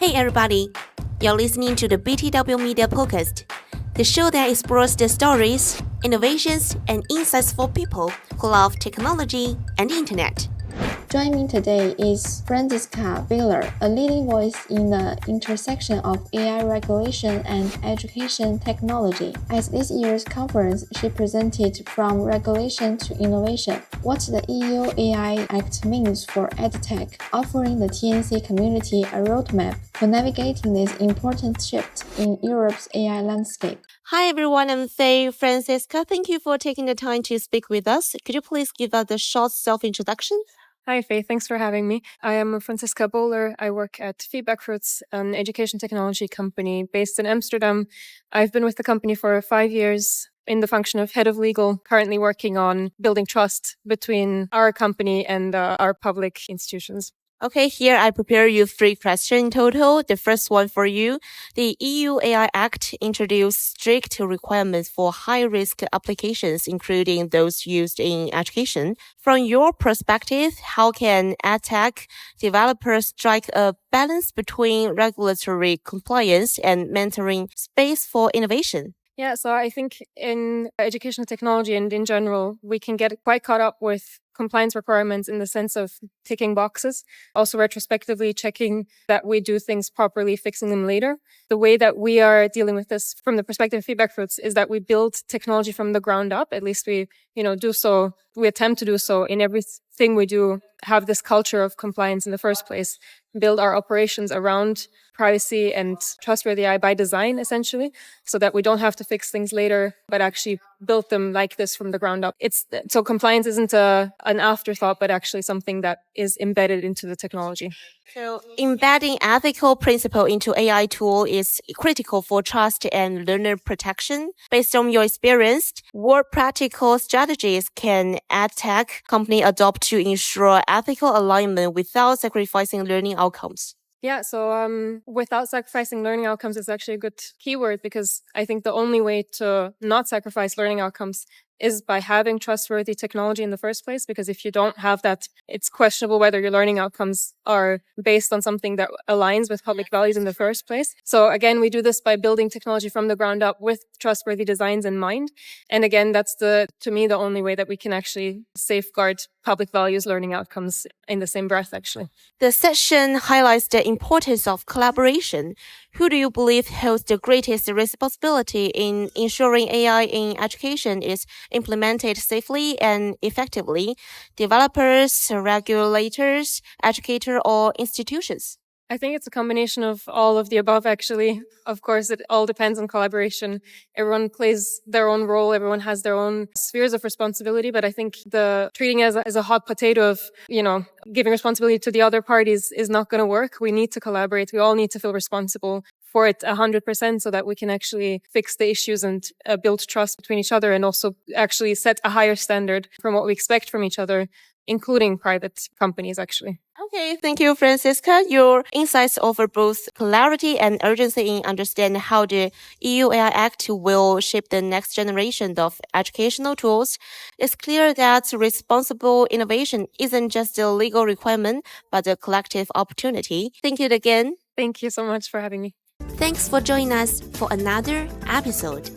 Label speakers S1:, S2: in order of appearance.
S1: Hey everybody, you're listening to the BTW Media Podcast, the show that explores the stories, innovations, and insights for people who love technology and the internet.
S2: Joining me today is Franziska Böhler, a leading voice in the intersection of AI regulation and education technology. At this year's conference, she presented From Regulation to Innovation, what the EU AI Act means for EdTech, offering the TNC community a roadmap for navigating this important shift in Europe's AI landscape.
S1: Hi everyone, I'm Faye. Franziska, thank you for taking the time to speak with us. Could you please give us a short self-introduction?
S3: Hi, Faye. Thanks for having me. I am Franziska Böhler. I work at FeedbackFruits, an education technology company based in Amsterdam. I've been with the company for 5 years in the function of head of legal, currently working on building trust between our company and our public institutions.
S1: Okay, here I prepare you 3 questions in total. The first one for you. The EU AI Act introduced strict requirements for high-risk applications, including those used in education. From your perspective, how can EdTech developers strike a balance between regulatory compliance and mentoring space for innovation?
S3: Yeah, so I think in educational technology and in general, we can get quite caught up with compliance requirements in the sense of ticking boxes, also retrospectively checking that we do things properly, fixing them later. The way that we are dealing with this from the perspective of FeedbackFruits is that we build technology from the ground up. At least we attempt to do so in everything we do, have this culture of compliance in the first place, build our operations around privacy and trustworthy AI by design, essentially, so that we don't have to fix things later, but actually build them like this from the ground up. So compliance isn't an afterthought, but actually something that is embedded into the technology.
S1: So embedding ethical principle into AI tool is critical for trust and learner protection. Based on your experience, what practical strategies can EdTech company adopt to ensure ethical alignment without sacrificing learning outcomes?
S3: Yeah, so without sacrificing learning outcomes is actually a good keyword, because I think the only way to not sacrifice learning outcomes is by having trustworthy technology in the first place, because if you don't have that, it's questionable whether your learning outcomes are based on something that aligns with public values in the first place. So again, we do this by building technology from the ground up with trustworthy designs in mind. And again, that's to me, the only way that we can actually safeguard public values learning outcomes in the same breath, actually.
S1: The session highlights the importance of collaboration. Who do you believe holds the greatest responsibility in ensuring AI in education is implemented safely and effectively? Developers, regulators, educators, or institutions?
S3: I think it's a combination of all of the above, actually. Of course, it all depends on collaboration. Everyone plays their own role. Everyone has their own spheres of responsibility. But I think the treating it as a hot potato of, giving responsibility to the other parties is not going to work. We need to collaborate. We all need to feel responsible for it 100% so that we can actually fix the issues and build trust between each other, and also actually set a higher standard from what we expect from each other, including private companies, actually.
S1: Okay, thank you, Franziska. Your insights offer both clarity and urgency in understanding how the EU AI Act will shape the next generation of educational tools. It's clear that responsible innovation isn't just a legal requirement, but a collective opportunity. Thank you again.
S3: Thank you so much for having me.
S1: Thanks for joining us for another episode.